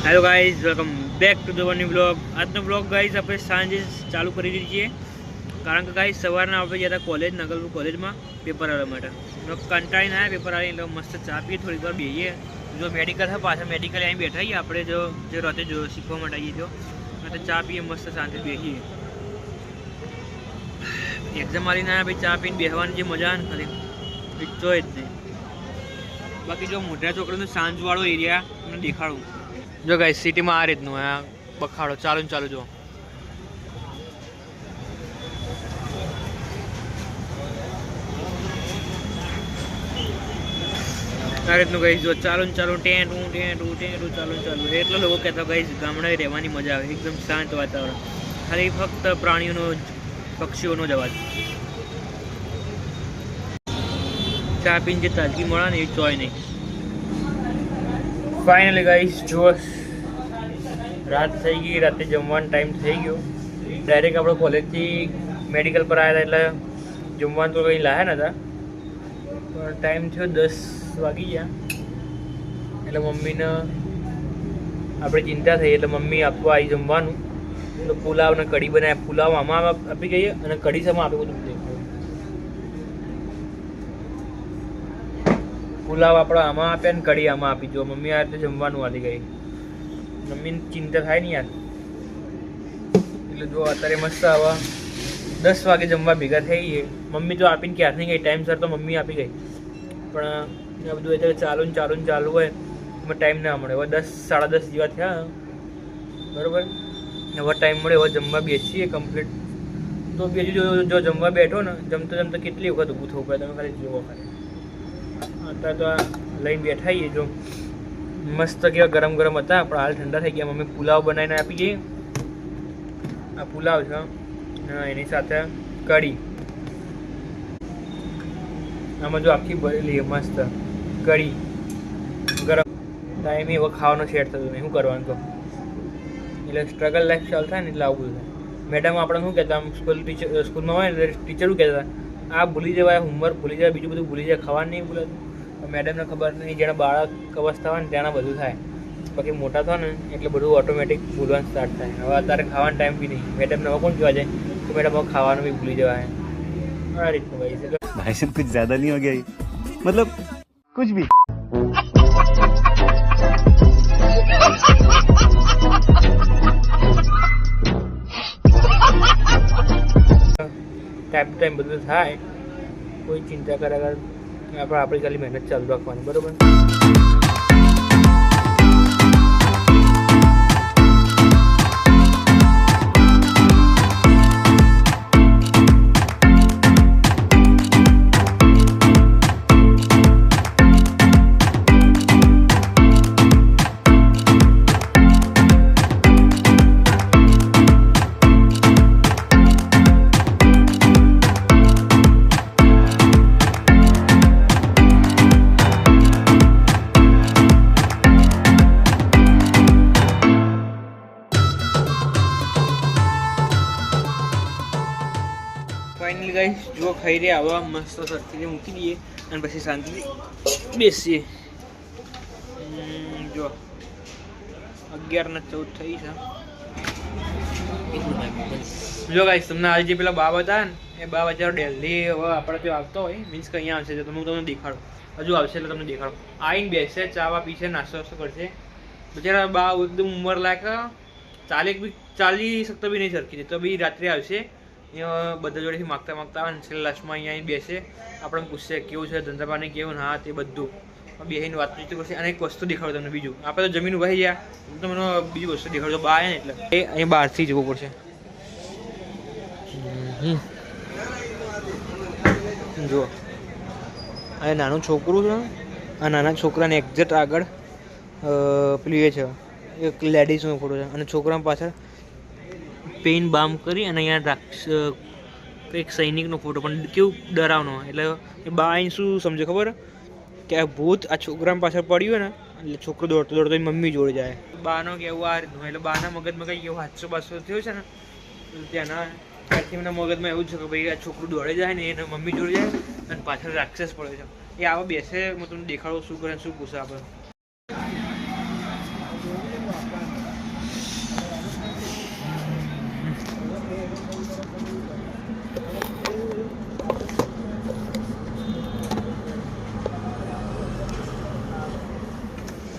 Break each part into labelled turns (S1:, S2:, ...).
S1: Hello guys, welcome back to the new blog. આજનો blog guys આપણે સાંજે ચાલુ કરી દીધી છીએ, કારણ કે ગાઈઝ સવારના આપણે ગયા હતા કોલેજ, નગરપુર કોલેજમાં પેપર આવવા માટે. કંટાળીને આવ્યા પેપર આવી, એટલે મસ્ત ચા પીએ, થોડીક વાર બેસીએ. જો મેડિકલ છે પાછા, મેડિકલ અહીં બેઠા છીએ આપણે, જો રાતે જો શીખવા માટે આવીએ તો એટલે ચા પીએ, મસ્ત શાંતિ બેસીએ. એક્ઝામ આવીને આવ્યા ભાઈ, ચા પીને બેસવાની જે મજા આવે ને ખરી જોઈ જ નહીં. બાકી જો મોટા છોકરાનો સાંજવાળો એરિયા મને દેખાડું. જો ગાઈસ સિટીમાં આ રીતનું આ બખાડો ચાલુ ને ચાલુ. જો આ રીતનું ગાઈસ, જો ચાલુ ને ચાલુ, ટેન્ટું ટેન્ટું ટેન્ટું ચાલુ ને ચાલુ. એટલો લોકો કહેતા ગાઈસ ગામડાએ રહેવાની મજા આવે, એકદમ શાંત વાતાવરણ, ખાલી ફક્ત પ્રાણીઓનો પક્ષીઓનો જ અવાજ. ચા પીને જે તાજગી મળે ને એ ચોય નહીં. ફાઇનલી ગાઈસ જો રાત થઈ ગઈ, રાતે જમવાનો ટાઈમ થઈ ગયો. ડાયરેક્ટ આપણે કોલેજથી મેડિકલ પર આવ્યા હતા, એટલે જમવાનું તો કંઈ લાયા નહોતા, પણ ટાઈમ થયો 10 વાગી ગયા. એટલે મમ્મીને આપણે ચિંતા થઈ, એટલે મમ્મી આપવા આવી જમવાનું. તો પુલાવ ને કઢી બનાવ્યા. પુલાવ આમાં આપી ગઈએ અને કઢી સામે આપી બધું. પુલાવ આપણે આમાં આપ્યા ને કઢી આમાં આપી. જો મમ્મી આ રીતે જમવાનું આવી ગઈ. મમ્મીને ચિંતા થાય ને યાર. એટલે જો અત્યારે મસ્ત આવા 10 વાગે જમવા ભેગા થઈ ગઈએ. મમ્મી તો આપીને ક્યારથી ગઈ, ટાઈમસર તો મમ્મી આપી ગઈ, પણ આ બધું અત્યારે ચાલુ ને ચાલુ હોય એમાં ટાઈમ ના મળે. હવે 10 સાડા 10 જેવા થયા બરાબર. હવે ટાઈમ મળે, હવે જમવા બેસીએ કમ્પ્લીટ. તો બીજું જો જમવા બેઠો ને, જમતા કેટલી વખત ઊભું થવું પડે તમે ખાલી જુઓ. ખાલી અત્યારે તો આ લઈને બેઠા છીએ. જો મસ્ત કેવા ગરમ ગરમ હતા, પણ હાલ ઠંડા થઈ ગયા. મમ્મી પુલાવ બનાવીને આપી ગઈ. આ પુલાવ છે, એની સાથે કઢી. આમાં જો આખી ભરેલી મસ્ત કઢી ગરમ. ટાઈમ એવો ખાવાનો સેટ થતો નહીં, શું કરવાનું તો. એટલે સ્ટ્રગલ લાઈફ ચાલુ થાય ને એટલે આવું બધું થાય. મેડમ આપણે શું કહેતા, આમ સ્કૂલમાં હોય ને ટીચર શું કહેતા, આ ભૂલી જવાય, હોમવર્ક ભૂલી જાય, બીજું બધું ભૂલી જાય, ખાવાનું નહીં ભૂલાતું. મેડમને ખબર નહીં, જેને બાળક અવસ્થા હોય ને ત્યાં બધું થાય. બાકી મોટા થાય ને એટલે બધું ઓટોમેટિક ભૂલવાનું સ્ટાર્ટ થાય. હવે અત્યારે ખાવાનો ટાઈમ બી નહીં. મેડમને હવે કોણ જોવા જાય તો મેડમ હવે ખાવાનું બી ભૂલી જવાય. આ રીતનું ભાઈ છે.
S2: भाई साहब कुछ ज्यादा नहीं हो गया, मतलब कुछ भी.
S1: ટાઈમ બધું થાય, કોઈ ચિંતા કર્યા આપણે આપણી ખાલી મહેનત ચાલુ રાખવાની બરાબર. ફાઇનલી ગાઈસ જો ખાઈ રહ્યા, આવા મસ્ત સરખી મૂકી દઈએ અને પછી શાંતિથી બેસીએ. જો 11:14 થઈ છે. જો ગાઈસ તમને આજે જે પેલા બા હતા ને, એ બા બચારો દિલ્હી હવે આપણે ત્યાં આવતો હોય, મીન્સ કે અહીંયા આવશે, તો હું તમને દેખાડું. હજુ આવશે એટલે તમને દેખાડું. આવીને બેસે, ચાવા પીશે, નાસ્તો વાસ્તો કરશે. બચારા બા એકદમ ઉંમર લાયક, ચાલી શકતો બી નહીં સરખી, તો બી રાત્રે આવશે. અહીંયા બધા જોડેથી માગતા આવે ને, છેલ્લા લાસ્ટમાં અહીંયા બેસે, આપણને પૂછશે કેવું છે ધંધા પાણી, કેવું હા તે બધું બેસીને વાતચીત કરશે. અને એક વસ્તુ દેખાડો તમને બીજું. આપણે તો જમીન ઉભાઈ ગયા, તો મને બીજી વસ્તુ દેખાડો. બા આવે ને એટલે એ અહીં બહારથી જવું પડશે. જુઓ આ નાનું છોકરું છે, આ નાના છોકરાને એક્ઝેક્ટ આગળ પેલું એ છે, એક લેડીઝનો ફોટો છે, અને છોકરાની પાછળ પેઇન બામ કરી અને અહીંયા એક સૈનિકનો ફોટો, પણ કેવું ડરાવનો. એટલે એ બા શું સમજે ખબર કે આ ભૂત આ છોકરામાં પાછળ પડ્યું હોય ને, એટલે છોકરો દોડતો મમ્મી જોડે જાય. બાનો કેવું આ રીતનું, એટલે બાના મગજમાં કંઈ એવું 700-200 થયો છે ને, ત્યાંના ત્યારથી એમના મગજમાં એવું છે કે ભાઈ આ છોકરું દોડે જાય ને, એને મમ્મી જોડે જાય અને પાછળ રાક્ષસ પડે છે. એ આવા બેસે, હું તમને દેખાડો શું કરે શું પૂછે આપણે.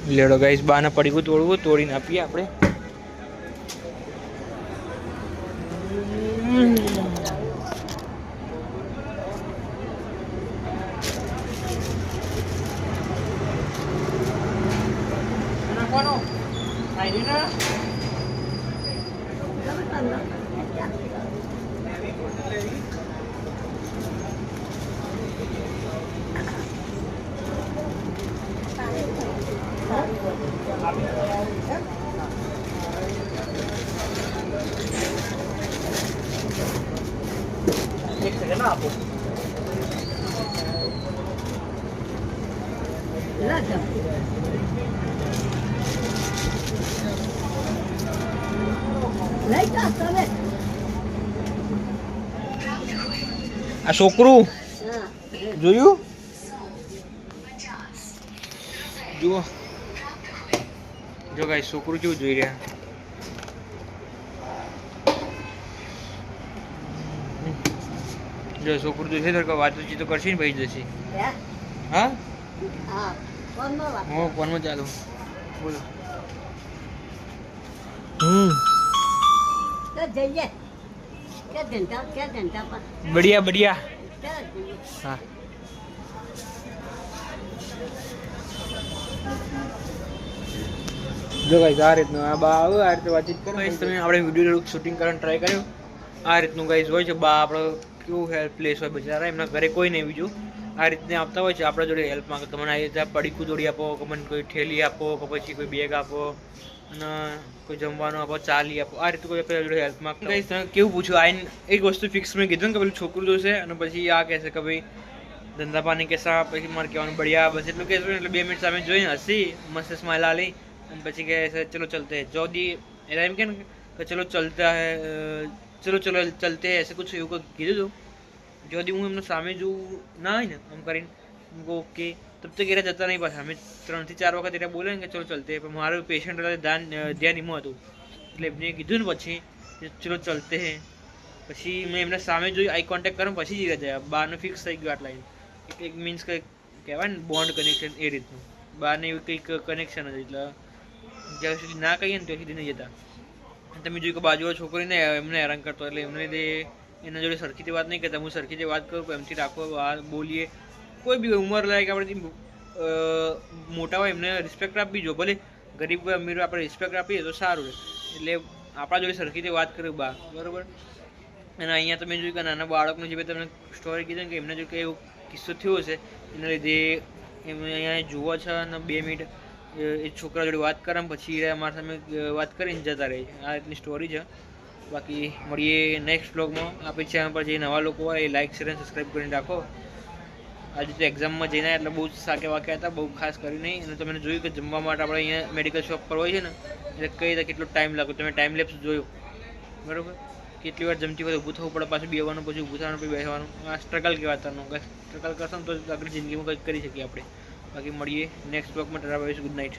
S1: લેડો ગાઈસ, બાને પડીકું તોડવું, તોડીને આપીએ આપણે. એક સેકન્ડ આપો. આ છોકરું જોયું? જુઓ જો ગાઈસ, છોકરું કેવું જોઈ રહ્યા. જો છોકરું જોશે તો વાતચીત તો કરશે ને ભાઈ જશે. હા ફોનમાં ચાલુ બોલો. बढ़िया बढ़िया. हाँ જો ગાઈસ, આ રીતનું આ બા આવે, આ રીતે વાતચીત કરો. ગાઈસ તમે આપણે વિડીયો શૂટિંગ કરવાનું ટ્રાય કર્યો. આ રીતનું ગાઈસ હોય છે. બા આપણો કેવું હેલ્પલેસ હોય બિચારા, એમના ઘરે કોઈ નહીં બીજું. આ રીતે આપતા હોય છે આપણા જોડે હેલ્પ માંગે. તમને આ રીતે પડીકું જોડી આપો, કે મને કોઈ ઠેલી આપો, કે પછી કોઈ બેગ આપો, અને કોઈ જમવાનું આપો, ચાલી આપો. આ રીતે કોઈ આપણા જોડે હેલ્પ માંગતા. ગાઈસ તમે કેવું પૂછ્યું, આઈને એક વસ્તુ ફિક્સ મેં કીધું ને કે પેલું છોકરું જોશે, અને પછી આ કહેશે કે ભાઈ ધંધા પાણી કેસા, પછી મારે કહેવાનું બઢિયા, બસ એટલું કહેશું ને એટલે 2 મિનિટ સામે જોઈને હસી મસ્ત સ્માઇલ આલી અને પછી કહે છે ચલો ચલતે હૈ. જો દી એના એમ કે ચલો ચલતા હૈ, ચલો ચલો ચલતે હૈ, ऐसे कुछ એવું કંઈક કીધું હતું. જો દી હું એમને સામે જોઉં ના હોય ને આમ કરીને ઓકે, તબ તક એરા જતા નહીં પાછા. અમે 3 થી 4 વખત એરા બોલે ને કે ચલો ચલતે, પણ મારું પેશન્ટ ધ્યાન એમાં હતું એટલે એમને કીધું ને પછી ચલો ચલતે હે. પછી મેં એમને સામે જોઈ, આઈ કોન્ટેક્ટ કર્યો, પછી જ ગયા. બહારનું ફિક્સ થઈ ગયું આટલા. એક મીન્સ કંઈક કહેવાય ને બોન્ડ કનેક્શન, એ રીતનું બહારને એવું કંઈક કનેક્શન હતું. એટલે જ્યાં સુધી ના કહીએ ને ત્યાં સુધી નહીં જતા. તમે જોયું કે બાજુવાળો છોકરીને એમને હેરાન કરતો, એટલે એમને લીધે એના જોડે સરખીથી વાત નહીં કરતા. હું સરખીથી વાત કરું, એમથી રાખો, બોલીએ. કોઈ બી ઉંમર લાયક આપણે મોટા હોય એમને રિસ્પેક્ટ આપવી જો. ભલે ગરીબ હોય અમીર હોય, આપણે રિસ્પેક્ટ આપીએ તો સારું રહે. એટલે આપણા જોડે સરખીથી વાત કર્યું બા, બરાબર. અને અહીંયા તમે જોયું કે નાના બાળકનું જે તમને સ્ટોરી કીધી કે એમને જો કે એવો કિસ્સો થયો છે, એના લીધે એમને અહીંયા જુઓ છે અને 2 મિનિટ એ છોકરા જોડે વાત કરે, પછી અમારા સામે વાત કરીને જતા રહે છે. આ રીતની સ્ટોરી છે. બાકી મળીએ નેક્સ્ટ બ્લોગમાં. આપણી ચેનલ પર જે નવા લોકો હોય એ લાઈક શેર અને સબસ્ક્રાઈબ કરીને રાખો. આજે તો એક્ઝામમાં જઈને એટલે બહુ જ સાકે વાક્યા હતા, બહુ ખાસ કર્યું નહીં. અને તમે જોયું કે જમવા માટે આપણે અહીંયા મેડિકલ શોપ પર હોય છે ને, એટલે કઈ રીતે કેટલો ટાઈમ લાગે. તમે ટાઈમ લેપ્સ જોયો બરાબર. કેટલી વાર જમતી વખતે ઊભું થવું પડે, પાછું બેસવાનું, પછી ઊભું થવાનું, પછી બેસવાનું. આ સ્ટ્રગલ કહેવાતાનું. સ્ટ્રગલ કરશો ને તો આગળ જિંદગીમાં કંઈક કરી શકીએ આપણે. બાકી મળીએ નેક્સ્ટ બ્લોગમાં. Tata by, good night.